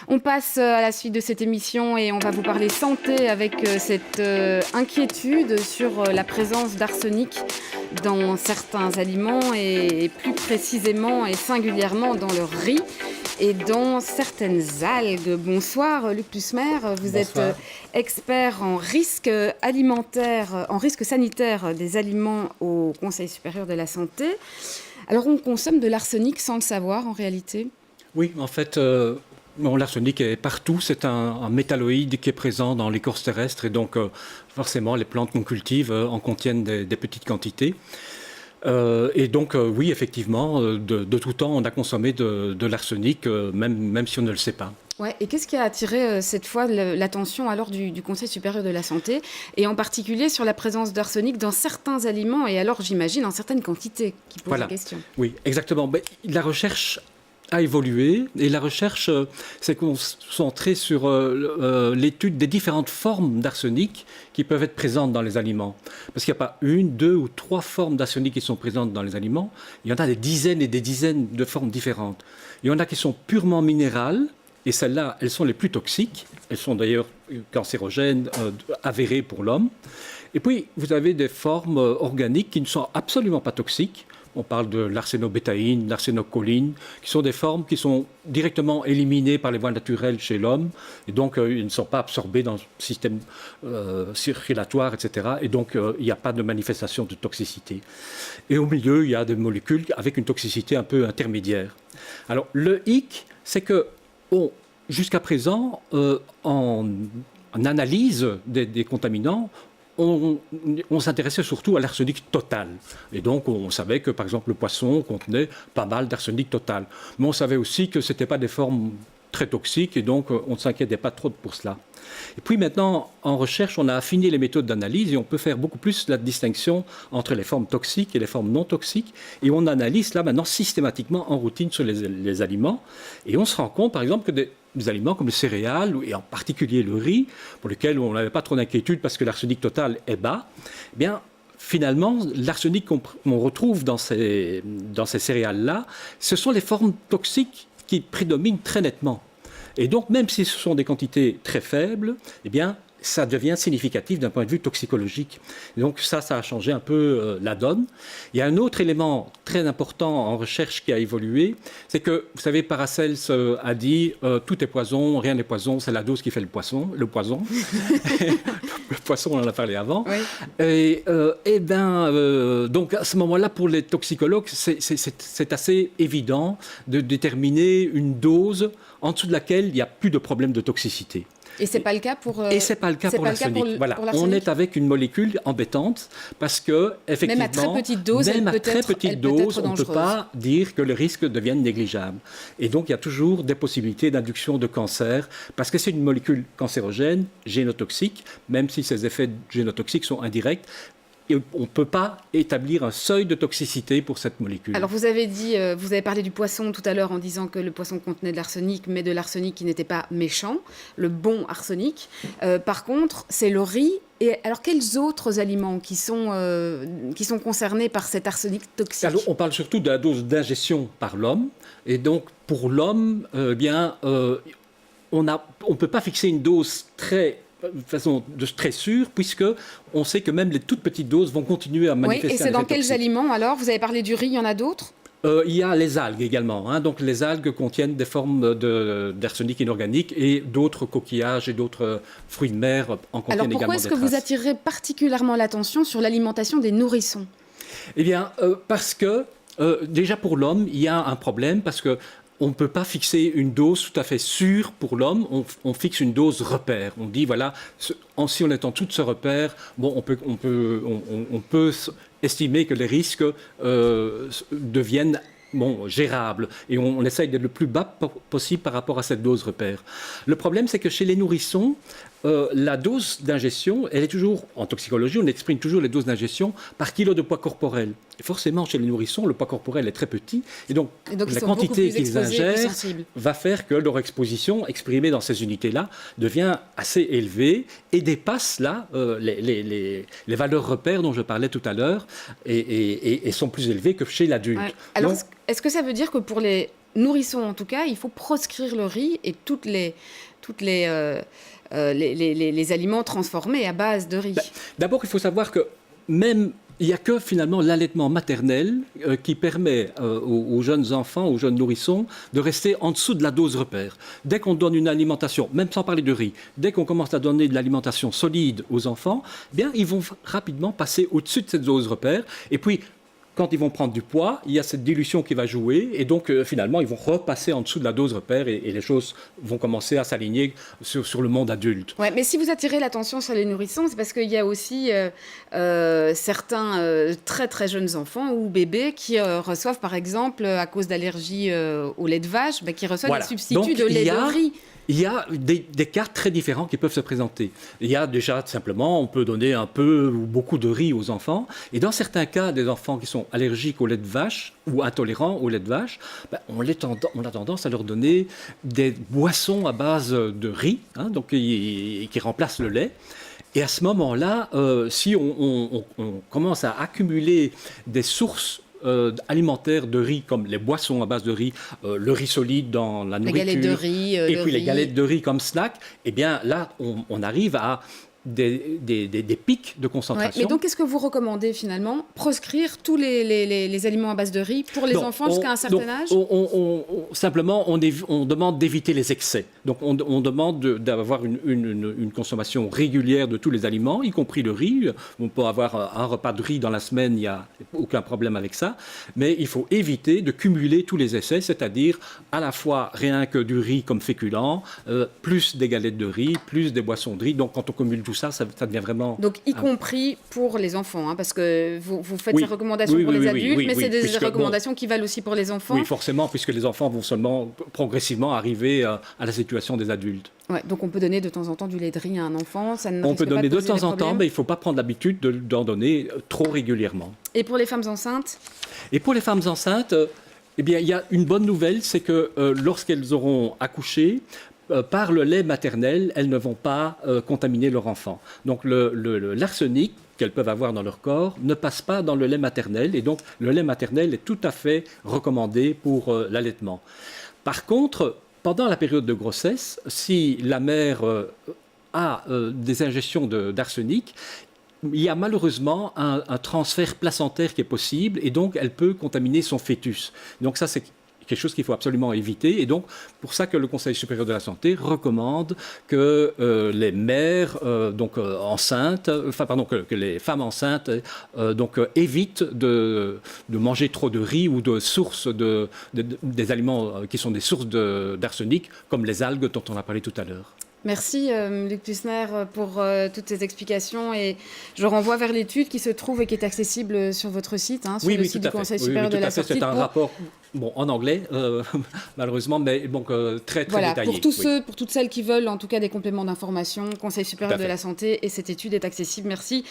On passe à la suite de cette émission et on va vous parler santé avec cette inquiétude sur la présence d'arsenic dans certains aliments et plus précisément et singulièrement dans le riz et dans certaines algues. Bonsoir Luc Tusmer, vous êtes expert en risque alimentaire, en risque sanitaire des aliments au Conseil supérieur de la santé. Alors on consomme de l'arsenic sans le savoir en réalité ? Oui, en fait, l'arsenic est partout. C'est un métalloïde qui est présent dans l'écorce terrestre et donc forcément les plantes qu'on cultive en contiennent des petites quantités. Et donc oui, effectivement, de tout temps, on a consommé de l'arsenic, même si on ne le sait pas. Ouais, et qu'est-ce qui a attiré cette fois l'attention alors du Conseil supérieur de la santé, et en particulier sur la présence d'arsenic dans certains aliments, et alors j'imagine en certaines quantités, qui pose la question. Oui, exactement. Mais la recherche a évolué et la recherche s'est concentrée sur l'étude des différentes formes d'arsenic qui peuvent être présentes dans les aliments. Parce qu'il n'y a pas une, deux ou trois formes d'arsenic qui sont présentes dans les aliments. Il y en a des dizaines et des dizaines de formes différentes. Il y en a qui sont purement minérales. Et celles-là, elles sont les plus toxiques. Elles sont d'ailleurs cancérogènes, avérées pour l'homme. Et puis, vous avez des formes organiques qui ne sont absolument pas toxiques. On parle de l'arsénobétaïne, l'arsenocholine, qui sont des formes qui sont directement éliminées par les voies naturelles chez l'homme. Et donc, ils ne sont pas absorbés dans le système circulatoire, etc. Et donc, il n'y a pas de manifestation de toxicité. Et au milieu, il y a des molécules avec une toxicité un peu intermédiaire. Alors, le hic, c'est que jusqu'à présent, en analyse des contaminants, on s'intéressait surtout à l'arsenic total. Et donc, on savait que, par exemple, le poisson contenait pas mal d'arsenic total. Mais on savait aussi que ce n'étaient pas des formes très toxiques et donc, on ne s'inquiétait pas trop pour cela. Et puis maintenant, en recherche, on a affiné les méthodes d'analyse et on peut faire beaucoup plus la distinction entre les formes toxiques et les formes non toxiques. Et on analyse là maintenant systématiquement en routine sur les aliments. Et on se rend compte, par exemple, que des aliments comme les céréales, et en particulier le riz, pour lesquels on n'avait pas trop d'inquiétude parce que l'arsenic total est bas, eh bien, finalement, l'arsenic qu'on retrouve dans ces céréales-là, ce sont les formes toxiques qui prédominent très nettement. Et donc, même si ce sont des quantités très faibles, eh bien, ça devient significatif d'un point de vue toxicologique. Et donc ça a changé un peu la donne. Il y a un autre élément très important en recherche qui a évolué, c'est que, vous savez, Paracels a dit tout est poison, rien n'est poison, c'est la dose qui fait le poison. Le poisson, on en a parlé avant. Oui. Et donc à ce moment-là, pour les toxicologues, c'est assez évident de déterminer une dose en dessous de laquelle il n'y a plus de problème de toxicité. Et ce n'est pas le cas pour Et ce n'est pas le cas pour l'arsenic. Voilà. On est avec une molécule embêtante parce que, effectivement, même à très petite dose, on ne peut pas dire que le risque devienne négligeable. Et donc, il y a toujours des possibilités d'induction de cancer parce que c'est une molécule cancérogène, génotoxique, même si ses effets génotoxiques sont indirects. Et on ne peut pas établir un seuil de toxicité pour cette molécule. Alors vous avez parlé du poisson tout à l'heure en disant que le poisson contenait de l'arsenic, mais de l'arsenic qui n'était pas méchant, le bon arsenic. Par contre, c'est le riz. Et alors quels autres aliments qui sont concernés par cet arsenic toxique ? Alors, on parle surtout de la dose d'ingestion par l'homme. Et donc pour l'homme, on ne peut pas fixer une dose de façon très sûre, puisqu'on sait que même les toutes petites doses vont continuer à manifester un effet toxique. Et c'est dans quels aliments alors ? Vous avez parlé du riz, il y en a d'autres ? Il y a les algues également. Donc les algues contiennent des formes d'arsenic inorganique et d'autres coquillages et d'autres fruits de mer en contiennent également des traces. Alors pourquoi est-ce que vous attirez particulièrement l'attention sur l'alimentation des nourrissons ? Eh bien, parce que déjà pour l'homme, il y a un problème parce que on ne peut pas fixer une dose tout à fait sûre pour l'homme, on fixe une dose repère. On dit, voilà, si on est en dessous de ce repère, on peut estimer que les risques deviennent gérables. Et on essaye d'être le plus bas possible par rapport à cette dose repère. Le problème, c'est que chez les nourrissons, la dose d'ingestion, elle est toujours, en toxicologie, on exprime toujours les doses d'ingestion par kilo de poids corporel. Et forcément, chez les nourrissons, le poids corporel est très petit. Et donc la quantité qu'ils ingèrent va faire que leur exposition, exprimée dans ces unités-là, devient assez élevée et dépasse là les valeurs repères dont je parlais tout à l'heure et sont plus élevées que chez l'adulte. Ouais. Alors, est-ce que ça veut dire que pour les nourrissons en tout cas, il faut proscrire le riz et les aliments transformés à base de riz. D'abord, il faut savoir que même il n'y a que finalement l'allaitement maternel qui permet aux jeunes enfants, aux jeunes nourrissons, de rester en dessous de la dose repère. Dès qu'on donne une alimentation, même sans parler de riz, dès qu'on commence à donner de l'alimentation solide aux enfants, eh bien, ils vont rapidement passer au-dessus de cette dose repère. Et puis, quand ils vont prendre du poids, il y a cette dilution qui va jouer et donc finalement ils vont repasser en dessous de la dose repère et les choses vont commencer à s'aligner sur le monde adulte. Ouais, mais si vous attirez l'attention sur les nourrissons, c'est parce qu'il y a aussi certains très très jeunes enfants ou bébés qui reçoivent par exemple à cause d'allergies au lait de vache, qui reçoivent des substituts de lait de riz. Il y a des cas très différents qui peuvent se présenter. Il y a déjà simplement, on peut donner un peu ou beaucoup de riz aux enfants. Et dans certains cas, des enfants qui sont allergiques au lait de vache ou intolérants au lait de vache, on a tendance à leur donner des boissons à base de riz, donc qui remplacent le lait. Et à ce moment-là, si on commence à accumuler des sources alimentaires de riz, comme les boissons à base de riz, le riz solide dans la nourriture, les galettes de riz, et puis les galettes de riz comme snack, eh bien là, on arrive à des pics de concentration. Mais donc, qu'est-ce que vous recommandez finalement? Proscrire tous les aliments à base de riz pour les enfants jusqu'à un certain âge? Simplement, on demande d'éviter les excès. Donc, on demande d'avoir une consommation régulière de tous les aliments, y compris le riz. On peut avoir un repas de riz dans la semaine, il n'y a aucun problème avec ça. Mais il faut éviter de cumuler tous les excès, c'est-à-dire à la fois rien que du riz comme féculent, plus des galettes de riz, plus des boissons de riz. Donc, quand on cumule tout ça devient vraiment... Donc, y compris pour les enfants, parce que vous faites ces recommandations pour les adultes, mais c'est des recommandations qui valent aussi pour les enfants. Oui, forcément, puisque les enfants vont seulement progressivement arriver à la situation des adultes. Ouais, donc, on peut donner de temps en temps du lait de riz à un enfant, ça ne On peut donner de temps en temps, mais il ne faut pas prendre l'habitude d'en donner trop régulièrement. Et pour les femmes enceintes? Et pour les femmes enceintes, eh bien, il y a une bonne nouvelle, c'est que lorsqu'elles auront accouché, par le lait maternel, elles ne vont pas contaminer leur enfant. Donc l'arsenic qu'elles peuvent avoir dans leur corps ne passe pas dans le lait maternel et donc le lait maternel est tout à fait recommandé pour l'allaitement. Par contre, pendant la période de grossesse, si la mère a des ingestions d'arsenic, il y a malheureusement un transfert placentaire qui est possible et donc elle peut contaminer son fœtus. Donc ça, c'est quelque chose qu'il faut absolument éviter. Et donc, pour ça que le Conseil supérieur de la santé recommande que les mères enceintes, que les femmes enceintes évitent de manger trop de riz ou de sources des aliments qui sont des sources d'arsenic, comme les algues dont on a parlé tout à l'heure. Merci Luc Tusner pour toutes ces explications et je renvoie vers l'étude qui se trouve et qui est accessible sur votre site, sur le site du Conseil supérieur de la santé. C'est un rapport en anglais, malheureusement, mais très détaillé. Pour toutes celles qui veulent en tout cas des compléments d'information, Conseil supérieur de la santé et cette étude est accessible. Merci.